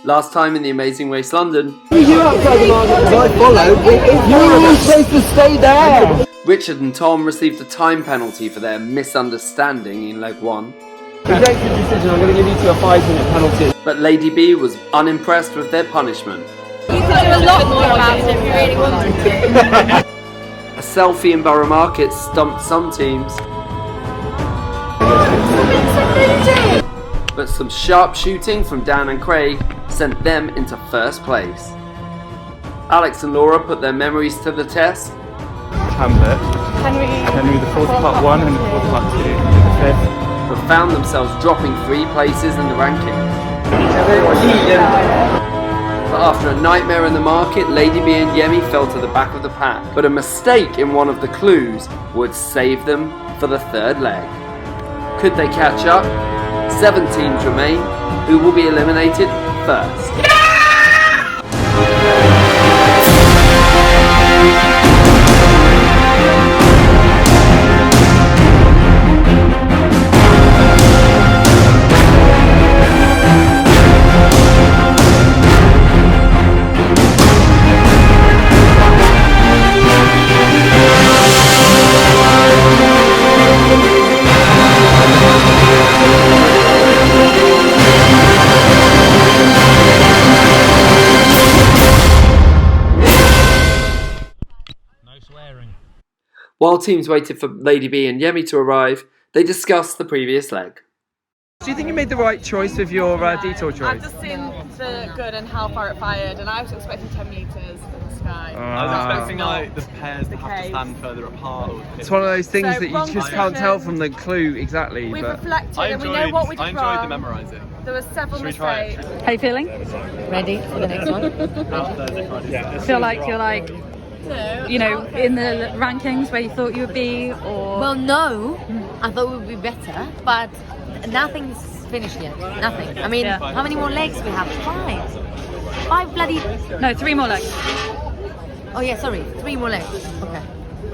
Last time in the Amazing Race London, You outside the market as I followed. You were supposed to stay there. Richard and Tom received a time penalty for their misunderstanding in leg 1. Executive decision. I'm going to give you 2 a 5-minute penalty. But Lady B was unimpressed with their punishment. You could do a lot more about it if you really wanted to. A selfie in Borough Market stumped some teams. But some sharp shooting from Dan and Craig sent them into first place. Alex and Laura put their memories to the test. Hamlet, Henry the 4th part 1 and the 4th part 2, and the 5th. But found themselves dropping 3 places in the rankings. But after a nightmare in the market, Lady B and Yemi fell to the back of the pack. But a mistake in one of the clues would save them for the 3rd leg. Could they catch up? 7 teams remain. Who will be eliminated first? While teams waited for Lady B and Yemi to arrive, they discussed the previous leg. Do you think you made the right choice with your detour choice? I've just seen the good and how far it fired, and I was expecting 10 metres in the sky. I was expecting like the pairs to have to stand further apart. It's one of those things So, that you wrong just can't position. tell from the clue exactly. We've But reflected and we know what we did I wrong. enjoyed the memorising. There were several Should we try mistakes. it? How you feeling? Ready for the next one? Feel like you're like, you know, in the rankings where you thought you would be, or Well, no, I thought we would be better, but nothing's finished yet. Nothing. I mean, Yeah. how many more legs we have? 5. 5 bloody. no, 3 more legs. Oh yeah, sorry, 3 more legs. Okay.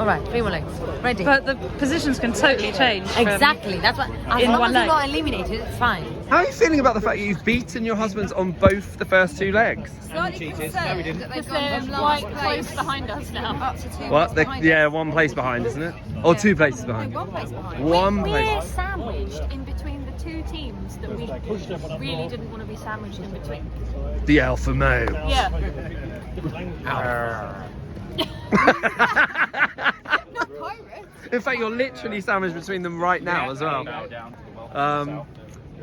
All right, 3 more legs. Ready. But the positions can totally change. from- Exactly. That's what. As in long one as you're leg. not eliminated, it's fine. how are you feeling about the fact that you've beaten your husbands on both the first 2 legs? Slightly concerned because they're quite close behind us now. Up to 2 What? Yeah, 1 place behind, isn't it? Or 2 places behind. 1 place behind. One We're place. sandwiched in between the 2 teams that we really didn't want to be sandwiched in between. The alpha male. Yeah. In fact, you're literally sandwiched between them right now as well.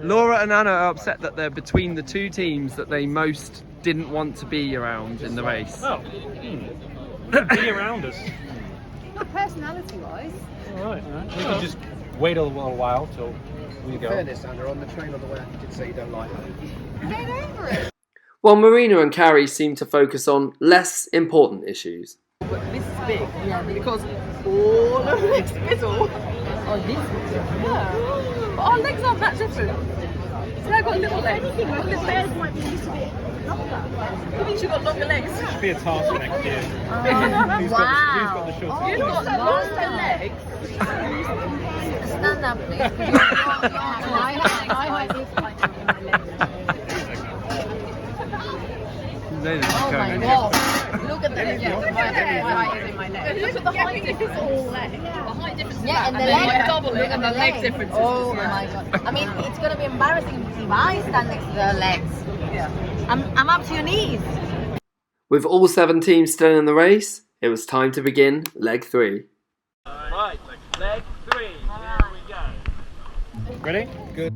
Laura and Anna are upset that they're between the 2 teams that they most didn't want to be around in the race. Oh, be around us. Personality-wise. Alright, we can just wait a little while till we go. Fairness, Anna, on the train on the way, you did say you don't like her. Get over it. While Marina and Carrie seemed to focus on less important issues. But this is big because all of this middle. Oh, this. Yeah. But our legs aren't that different. So I've got little legs. Little legs might be a little bit longer. It means you've got longer legs. Should be a task next year. Who's Wow. got the shortest You've got longer legs. Stand up, please. They didn't Oh go my in. god. Look at that. My height is in my legs. Look at the height difference all legs. The height difference is Yeah, that, and the then leg. you double it, Look at and the the leg leg difference is Oh my god. I mean, it's gonna be embarrassing if I stand next to the legs. Yeah. I'm up to your knees. With all 7 teams still in the race, it was time to begin leg 3. Right, leg 3. Here we go. Ready? Good.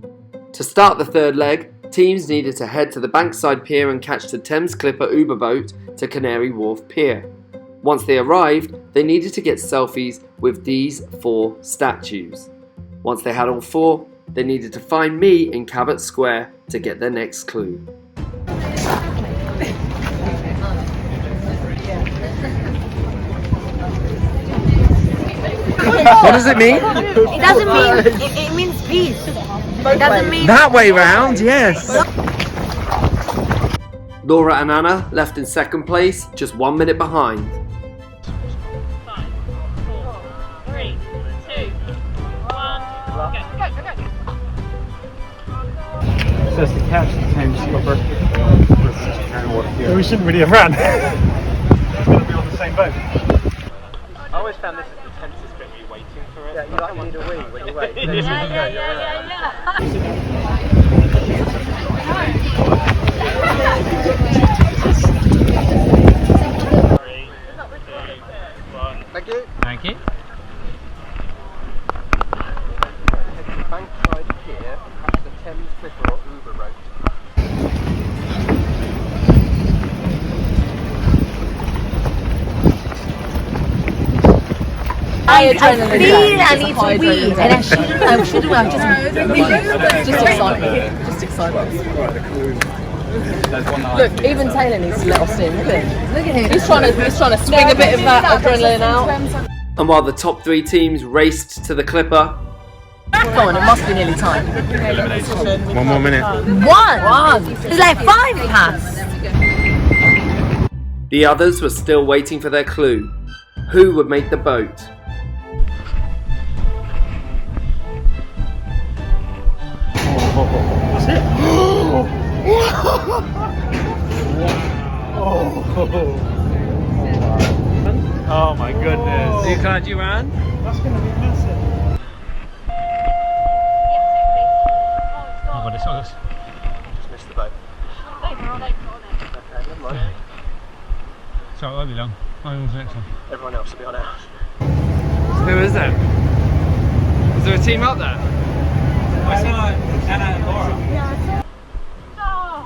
To start the 3rd leg, teams needed to head to the Bankside Pier and catch the Thames Clipper Uber boat to Canary Wharf Pier. Once they arrived, they needed to get selfies with these 4 statues. Once they had all 4, they needed to find me in Cabot Square to get their next clue. What does it mean? It doesn't mean. It means peace. It doesn't mean. That way round, yes. Laura and Anna left in 2nd place, just 1 minute behind. 5, 4, 3, 2, 1, go. says to catch the Thames Clipper. So we shouldn't really have ran. It's going to be on the same boat. I always found this is the tensest bit, you waiting for it. Yeah, you like need a wee when you wait. Thank you. Thank you. Bankside pier, perhaps the Thames Clipper or Uber boat. I feel I need to wee, and I shouldn't. I'm just excited. Just excited. Look, even Taylor needs to let off steam. Look at him. Look at him. He's trying to swing a bit of that adrenaline out. And while the top 3 teams raced to the Clipper, Come on, it must be nearly time. Elimination. 1 more minute. One. There's like 5 past. the others were still waiting for their clue. Who would make the boat? That's it. Oh my goodness. You can't you ran? That's going to be massive. Oh, it's Just missed the boat. Okay, never mind. So it won't be long. Next one. Everyone else will be on ours. Who is there? Is there a team up there? Anna and Laura.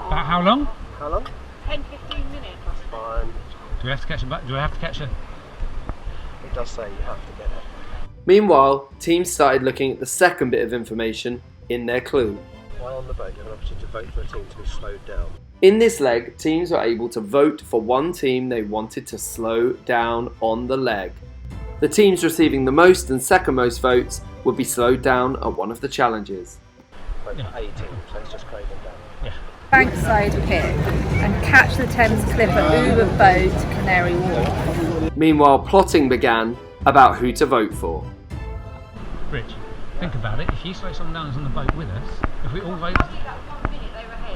About how long? How long? 10-15 minutes. That's fine. Do we have to catch a boat? Do we have to catch a? It does say you have to get it. Meanwhile, teams started looking at the second bit of information in their clue. While on the boat, you have an opportunity to vote for a team to be slowed down. In this leg, teams were able to vote for one team they wanted to slow down on the leg. The teams receiving the most and second most votes would be slowed down at one of the challenges. Vote for a team, so it's just Craig and Dan. Bankside pier and catch the Thames Clipper Uber boat to Canary Wharf. Meanwhile, plotting began about who to vote for. Rich, think about it. If you slow someone down who's on the boat with us, if we all vote, but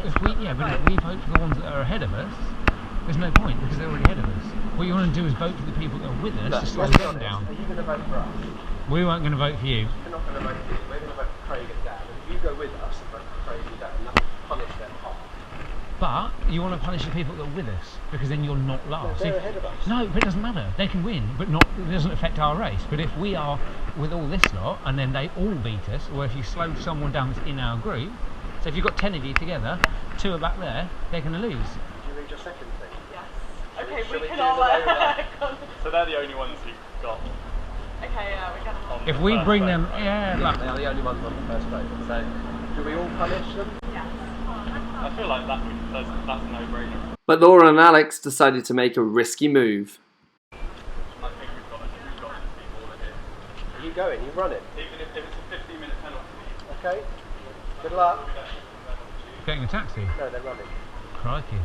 if we vote for the ones that are ahead of us, there's no point because they're already ahead of us. What you want to do is vote for the people that are with us to slow them down. Are you going to vote for us? We weren't going to vote for you. We're not going to vote for you. We're going to vote for Craig and Dan. And if you go with us and vote for Craig and Dan, that will punish them hard. But you want to punish the people that are with us because then you're not last. They're ahead of us. No, but it doesn't matter. They can win, but not. It doesn't affect our race. But if we are with all this lot and then they all beat us, or if you slow someone down that's in our group, so if you've got 10 of you together, 2 are back there, they're going to lose. Did you read your second thing? Yes. Shall Okay, shall we can do all. the way around? So they're the only ones who got Okay, yeah, we can. on If the we first bring boat. them, like, They are the only ones on the first boat. So, do we all punish them? I feel like that's a no-brainer. But Laura and Alex decided to make a risky move. I think we've got to keep all in here. Are you going? You running? Even if it's a 15-minute penalty. Okay. Good luck. getting a taxi. No, they're running. Crikey.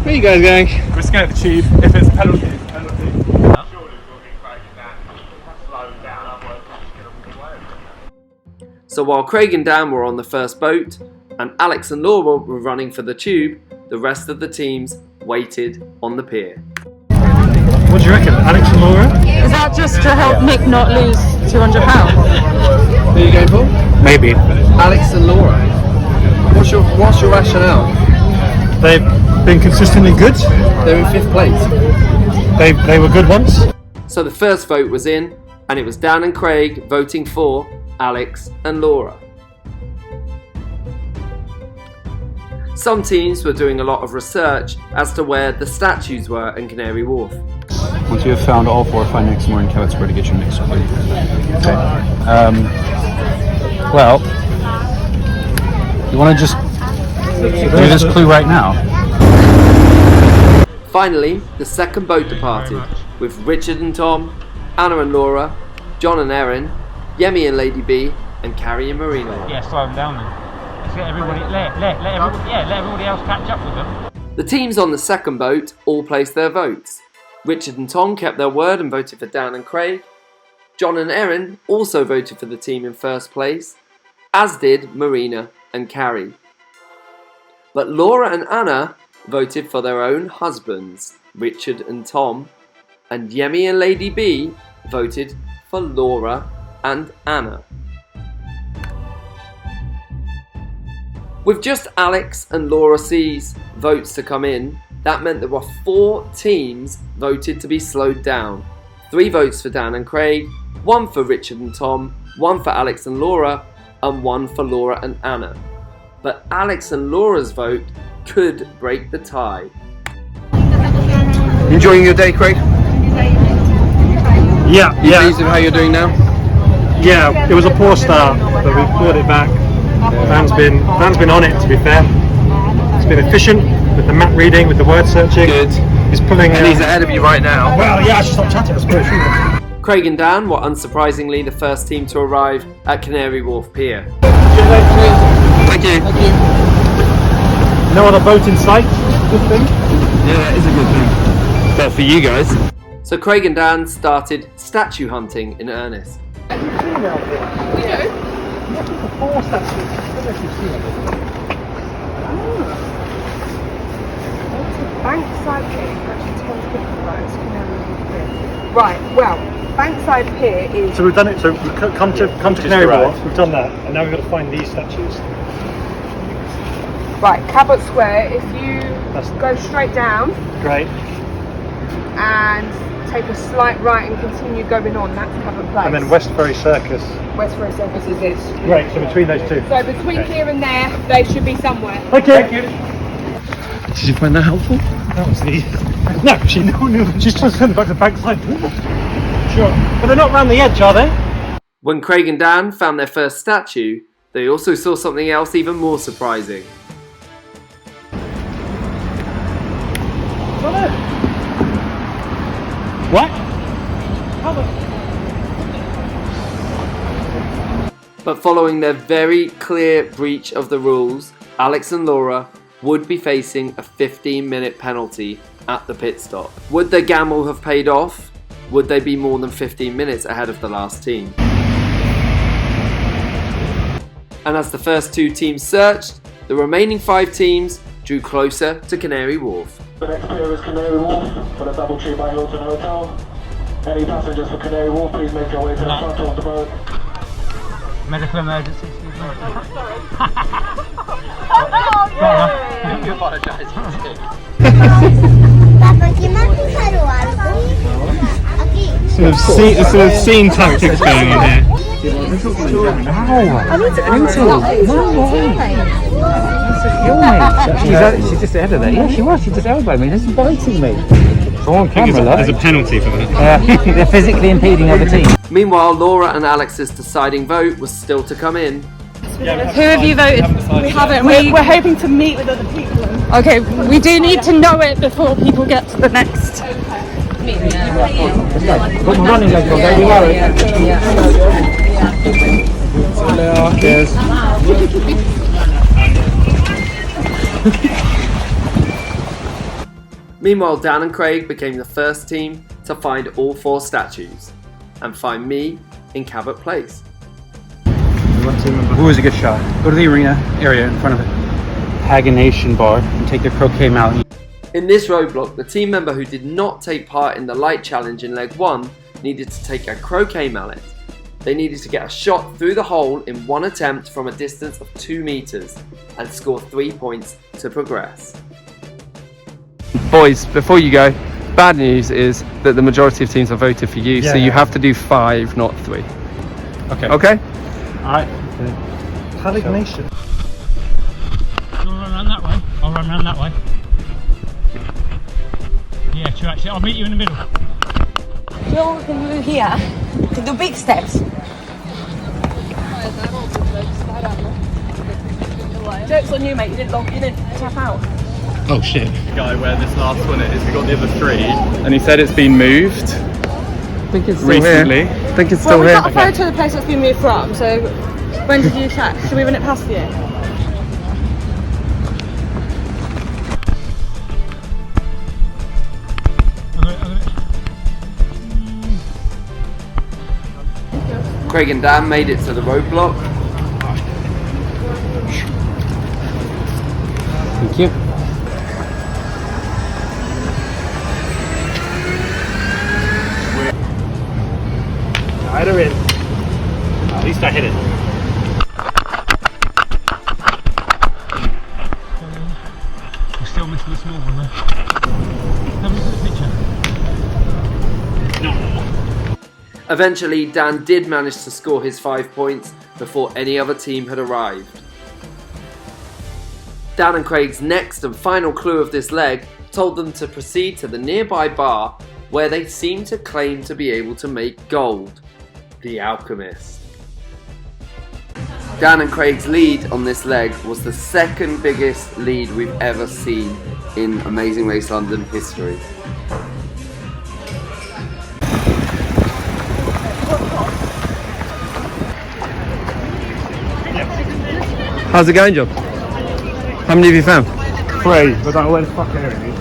Where are you guys going? We're just going to the tube. If it's a penalty, it's a penalty. Surely we'll be cracking that. Slow down, otherwise we're just going to walk away. So while Craig and Dan were on the first boat and Alex and Laura were running for the tube, the rest of the teams waited on the pier. What do you reckon, Alex and Laura? Is that just to help Nick not lose £200? Who are you going for? Maybe. Alex and Laura. What's your rationale? They've been consistently good. They're in 5th place. They were good once. So the first vote was in, and it was Dan and Craig voting for Alex and Laura. Some teams were doing a lot of research as to where the statues were in Canary Wharf. Once you have found all 4, find next more in Kellett's where to get your mix. Okay. Well, you want to just do this clue right now? Finally, the second boat departed, with Richard and Tom, Anna and Laura, John and Erin, Yemi and Lady B, and Carrie and Marina. Yeah, slow them down then. Let's get everybody, let everybody else catch up with them. The teams on the second boat all placed their votes. Richard and Tom kept their word and voted for Dan and Craig. John and Erin also voted for the team in first place, as did Marina and Carrie. But Laura and Anna voted for their own husbands, Richard and Tom, and Yemi and Lady B voted for Laura and Anna. With just Alex and Laura C's votes to come in, that meant there were 4 teams voted to be slowed down. 3 votes for Dan and Craig, 1 for Richard and Tom, 1 for Alex and Laura, and 1 for Laura and Anna. But Alex and Laura's vote could break the tie. Enjoying your day, Craig? Yeah, You pleased with how you're doing now? Yeah, it was a poor start, but we've brought it back. Van's been on it, to be fair. It's been efficient with the map reading, with the word searching. Good. He's pulling. And he's ahead of you right now. Well, yeah, I should stop chatting. I suppose. Craig and Dan were unsurprisingly the first team to arrive at Canary Wharf Pier. Thank you. No other boat in sight. Good thing. Yeah, it is a good thing. But for you guys. So Craig and Dan started statue hunting in earnest. We do. 4 statues. I don't know if you've seen it. Bankside Pier actually tells people about it's Canary Wharf Pier. Right, well, Bankside Pier is... So we've done it. So we've come to Canary Wharf. We've done that, and now we've got to find these statues. Right, Cabot Square, if you go straight down Great. and take a slight right and continue going on, that's Cabot Place. And then Westbury Circus. Westbury Circus is this. Great. So between those two. So between here and there, they should be somewhere. Thank you. Did you find that helpful? That was the. No, actually, no. She's just sent it back to Bankside. Sure. But they're not round the edge, are they? When Craig and Dan found their first statue, they also saw something else even more surprising. What? But following their very clear breach of the rules, Alex and Laura would be facing a 15-minute penalty at the pit stop. Would their gamble have paid off? Would they be more than 15 minutes ahead of the last team? And as the first 2 teams searched, the remaining 5 teams drew closer to Canary Wharf. The next pier is Canary Wharf for the Doubletree by Hilton Hotel. Any passengers for Canary Wharf, please make your way to the front of the boat. Medical emergency. You apologise. Some obscene tactics going on here. She's just ahead of that. Yeah, she was. She just elbowed me. This is biting me. It's on camera, There's a penalty for that. they're physically impeding other teams. Meanwhile, Laura and Alex's deciding vote was still to come in. Who have you voted? We haven't. We're hoping to meet with other people. Okay, we do need to know it before people get to the next. Put my running legs on, don't you worry. Cheers. Meanwhile, Dan and Craig became the first team to find all 4 statues and find me in Cabot Place. Always a good shot. Go to the arena area in front of it. Pagination bar and take the croquet mallet. In this roadblock, the team member who did not take part in the light challenge in leg 1 needed to take a croquet mallet. They needed to get a shot through the hole in 1 attempt from a distance of 2 meters and score 3 points to progress. Boys, before you go, bad news is that the majority of teams have voted for you, so you have to do 5, not 3. Okay. Okay? Alright. Elimination. You'll run around that way. I'll run around that way. Yeah, true. Actually, I'll meet you in the middle. Joe, can you do here? Can do big steps. Joke's on you, mate. You didn't tap out. Oh shit. Guy where this last one is, we got the other 3, and he said it's been moved. I think it's still recently. Here. I think it's still well, here. Well, we've got a photo of the place that's been moved from, so when did you check? Should we run it past you? Craig and Dan made it to the roadblock. Thank you. Right her in. At least I hit it. We're still missing the small one though. Have a look at the picture. Eventually, Dan did manage to score his 5 points before any other team had arrived. Dan and Craig's next and final clue of this leg told them to proceed to the nearby bar where they seemed to claim to be able to make gold. The Alchemist. Dan and Craig's lead on this leg was the second biggest lead we've ever seen in Amazing Race London history. How's it going, John? How many have you found? 3, but that went fucking area.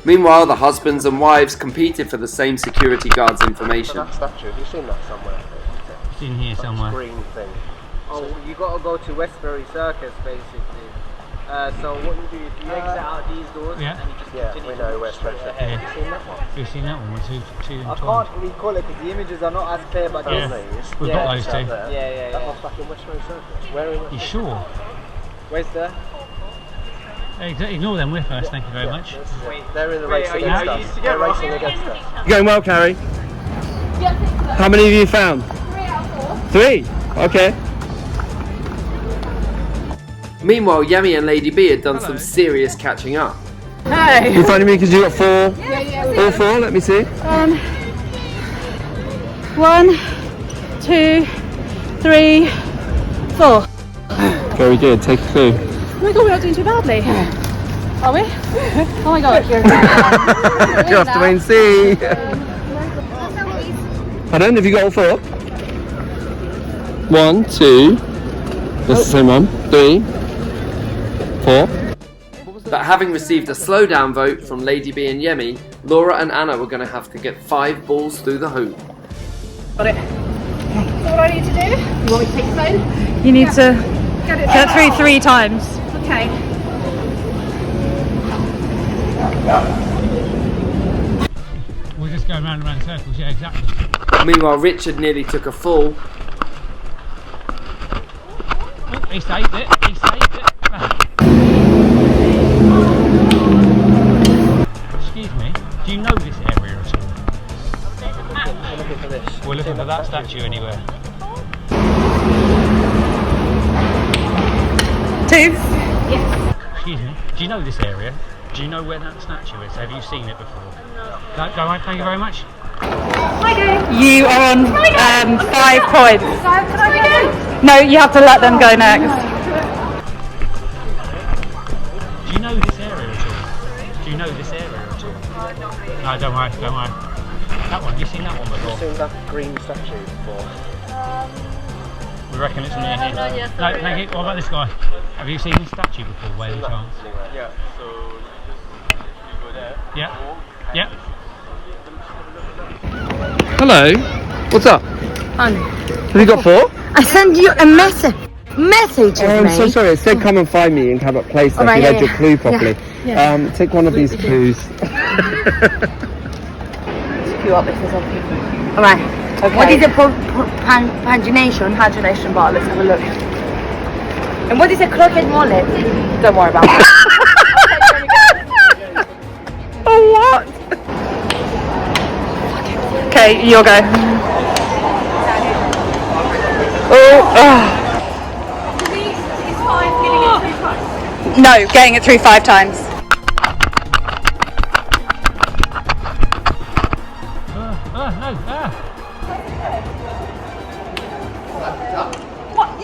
Meanwhile, the husbands and wives competed for the same security guard's information. That statue, have you seen that somewhere? It's in here somewhere. Green thing. Oh, you got to go to Westbury Circus, basically. So what you do is you exit out these doors Yeah. and you just Yeah, continue we know to West straight Circus. ahead. Yeah. Have you seen that one? We've seen that one. We're two I and can't recall it because the images are not as clear, but Yeah. there's- We've yeah, got those two. Yeah. That was back in Westbury Circus. Where in You sure? Where's the? Ignore them, we're first, thank you very much. They're in the Wait, race are you against us. together? They're racing against us. Going well, Carrie. How many have you found? 3. Okay. Meanwhile, Yemi and Lady B had done some serious catching up. You finding me because you got 4? All 4? Let me see. 1, 2, 3, 4. Very good. Take a clue. Oh my god, we're not doing too badly. Are we? Oh my god. You have to wait and see. Pardon? Have you got all 4? 1, 2. That's the same one. 3, 4. But having received a slowdown vote from Lady B and Yemi, Laura and Anna were going to have to get 5 balls through the hoop. Got it. So what do I need to do? You want me to take the phone? You need to get through 3 times. Okay. We're just going round and round in circles, yeah, exactly. Meanwhile, Richard nearly took a fall. Oh, he saved it, he saved it. Excuse me, do you know this area at all? We're looking for this. We're looking for that statue anywhere. 2. Excuse me, do you know this area? Do you know where that statue is? Have you seen it before? No, go on, thank you very much. You are on 5 points. Can I go? No, you have to let them go next. Do you know this area at all? Do you know this area at all? No, don't worry, don't worry. That one, you've seen that one before? Seen that green statue before? We reckon it's near here. No, thank you. What about this guy? Have you seen this statue before, by any chance? Yeah, so you go there. Yeah. Yeah. Hello. What's up? Have you got 4? I sent you a message of Oh, I'm me. so sorry. It said come and find me in Cabot Place. If Alright, you yeah, read your yeah. clue properly. Take one of these clues. Alright. Okay. What is a pagination? Pagination bar, let's have a look. And what is a crocket mollet? Don't worry about it. Oh, what? Okay, you'll go. No, getting it through 5 times. No,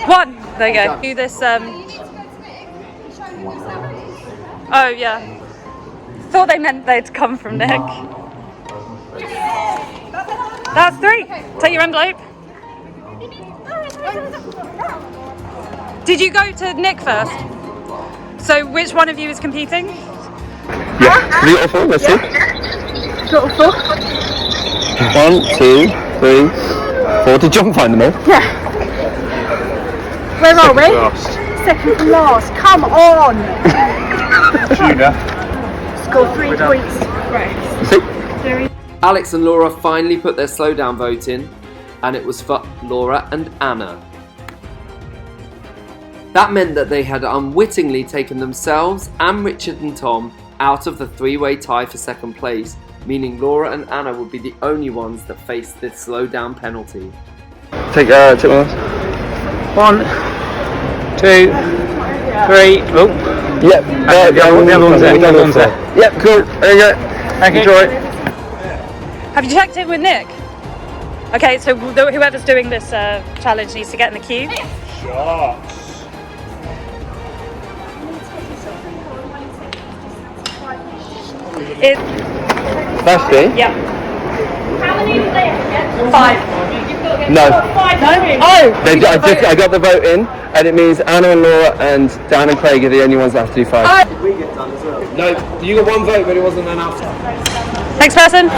1. There you go. Do this. Oh yeah. Thought they meant they'd come from Nick. That's 3. Take your envelope. Did you go to Nick first? So which one of you is competing? Yeah. Have you got 4? Let's see. Got 4. 1, 2, 3, Or did John find them all? Yeah. Where are we? Last. Second from last. Come on. Judah. Score 3 points. Right. Alex and Laura finally put their slowdown vote in, and it was for Laura and Anna. That meant that they had unwittingly taken themselves and Richard and Tom out of the three-way tie for second place, meaning Laura and Anna would be the only ones that faced this slowdown penalty. Take one. 1, 2, 3. Oh. Yep. The other one's there. The other one's there. Yep, cool. There you go. Enjoy. Have you checked in with Nick? Okay, so whoever's doing this challenge needs to get in the queue. Shots. Thirsty? Yeah. How many did they have to get? 5. No. No. Oh! I got the vote in, and it means Anna and Laura and Dan and Craig are the only ones that have to do 5. We get done as well. No, you got one vote, but it wasn't enough. Next person.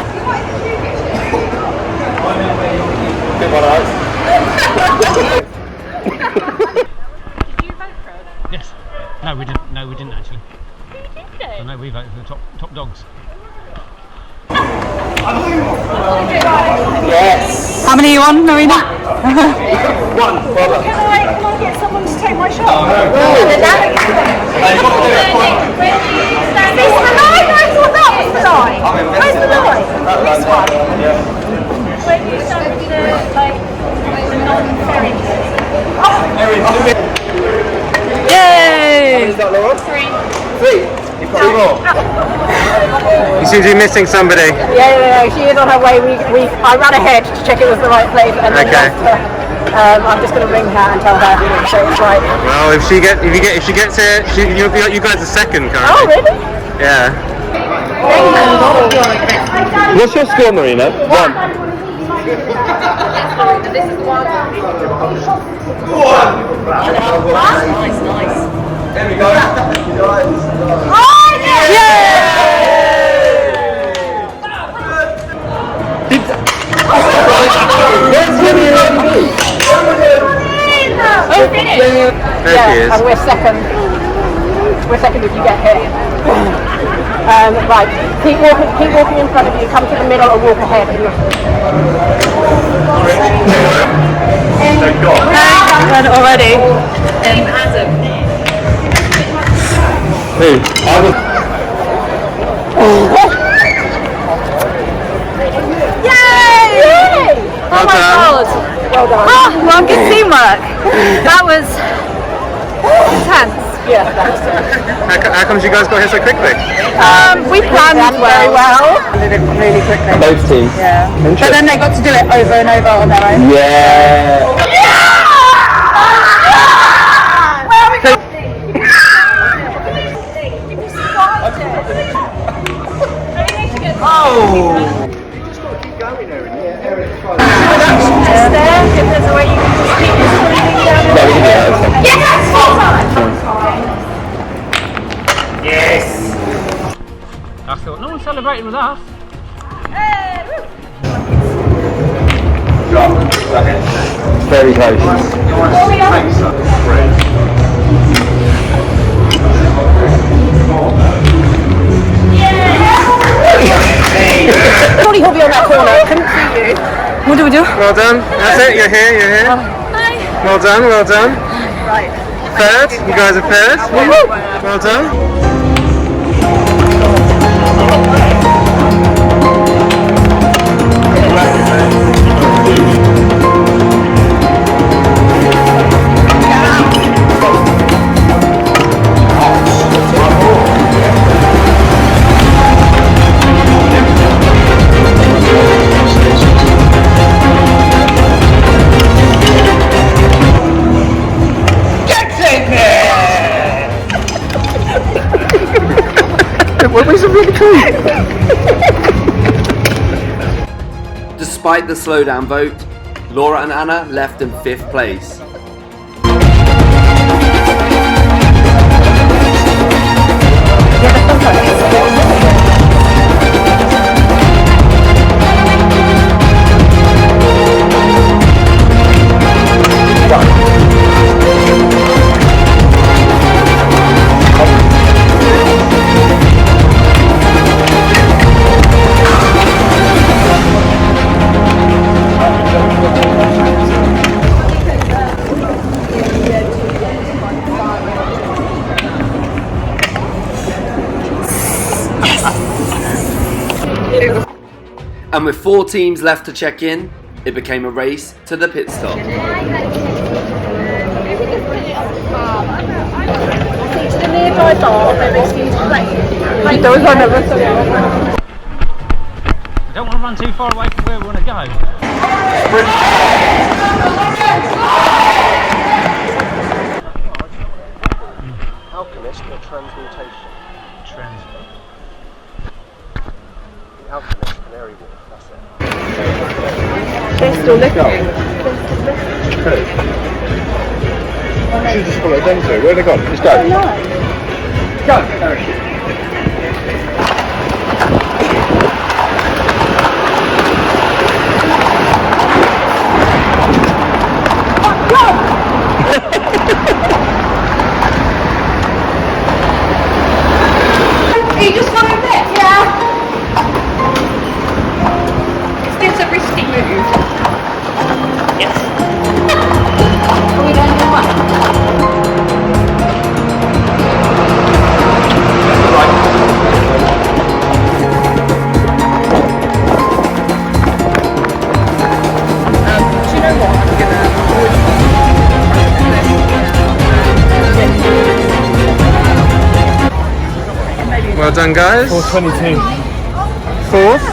Yes. No, we didn't. No, we didn't actually. So no, we voted for the top dogs. Yes. How many are you on, Marina? Can I get someone to take my shot? Oh, This the lie? I thought that was the lie. Where's the lie? This one? When you started the, like, the non-ferry. Yay! Is that Laura? 3. 3. You've got 2 more. You seem to be missing somebody. Yeah, she is on her way. I ran ahead to check it was the right place, and then Okay. lost her. I'm just going to ring her and tell her so it's right. Well, if she gets here, you guys are second currently. Oh, really? Yeah. What's your score, Marina? 1. This is the one. Nice. There we go. There she is. And we're second. We're second if you get here. Right, keep walking in front of you, come to the middle and walk ahead. Done already. Who? I was. Yay! Oh my god! Well done. Oh, well, good teamwork. That was intense. Yeah, thanks. How come you guys got here so quickly? We planned Very well. Did it really quickly. Both teams. Yeah. But Interesting. then they got to do it over and over on their own. Yeah. If there's a way you can just keep this down. Yes! I thought no one celebrated with us. Very close. Probably he'll be on that corner. Couldn't see you. What do we do? Well done. That's it. You're here. You're here. Well done. Well done. Right. Third. You guys are third. Well done. Despite the slowdown vote, Laura and Anna left in 5th place. And with 4 teams left to check in, it became a race to the pit stop. To the nearby bar, there is huge plate. There was one of us. I don't want to run too far away from where we want to go. Alchemist or transmutation? Transfer. The Alchemist, Canary Wharf, that's it. They're still looking. You should just follow them two. Where are they gone? Just go. Go. You just want to bit? Yeah. It's a risky move. Yes. Are we going the way? Well done, guys. 4:22. 4th.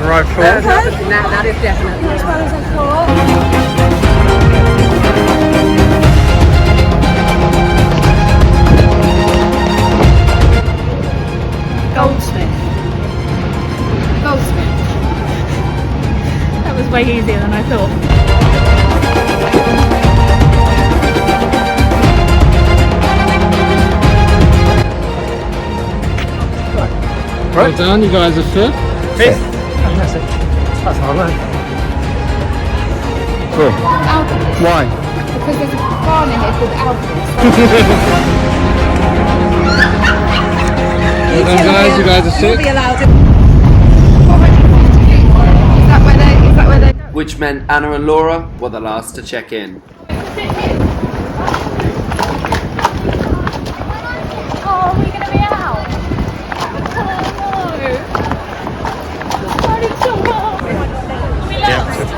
Right, 4th. That is definitely. Which one is it for? Goldsmith. That was way easier than I thought. Well done, you guys are 5th. That's hard, man. Cool. Why? Because there's a barn in here called Alchemist. Well done, guys, you guys are 6th. Is that where they Which meant Anna and Laura were the last to check in. Oh, are we going to be out?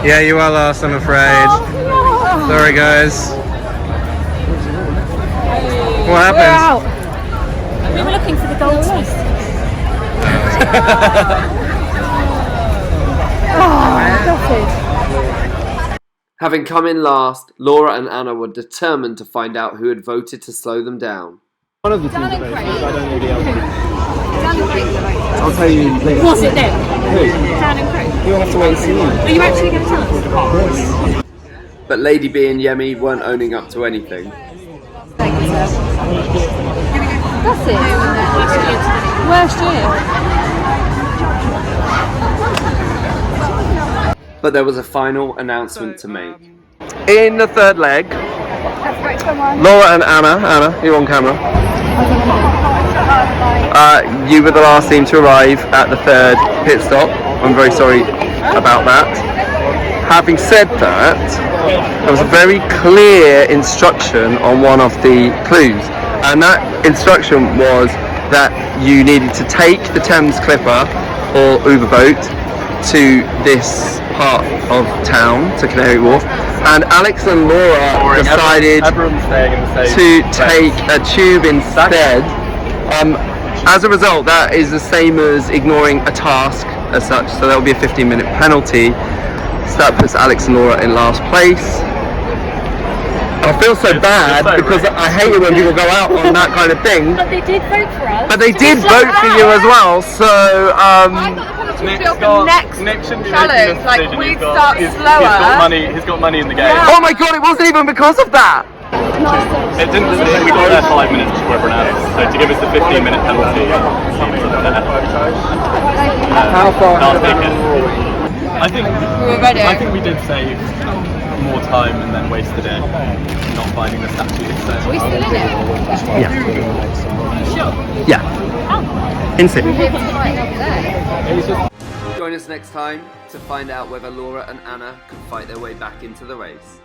Yeah, you are last, I'm afraid. Sorry, guys. What happened? We're out. We were looking for the goldsmith. Having come in last, Laura and Anna were determined to find out who had voted to slow them down. One of the teams I don't know the other. I'll tell you later. Was it them? Who? Dan and Craig. You'll have to wait and see. Are you actually going to tell us? But Lady B and Yemi weren't owning up to anything. That's it. Worst year. But there was a final announcement to make. In the third leg, Laura and Anna, you're on camera. You were the last team to arrive at the 3rd pit stop. I'm very sorry about that. Having said that, there was a very clear instruction on one of the clues, and that instruction was that you needed to take the Thames Clipper or Uber boat to this part of town, to Canary Wharf, and Alex and Laura decided to take a tube instead. As a result, that is the same as ignoring a task as such, so that will be a 15-minute penalty. So that puts Alex and Laura in last place. I feel so bad because I hate it when people go out on that kind of thing. But they did vote for us. But they did vote for you as well, so Nick shouldn't be challenge. Like we start slower. He's got money in the game. oh my god, it wasn't even because of that! It didn't. We got there 5 minutes before everyone else. So to give us the 15-minute penalty, How far I'll take it. I think We were ready. I think we did save more time and then wasted it not finding the statue. So We still in it. Yeah. instant. Join us next time to find out whether Laura and Anna can fight their way back into the race.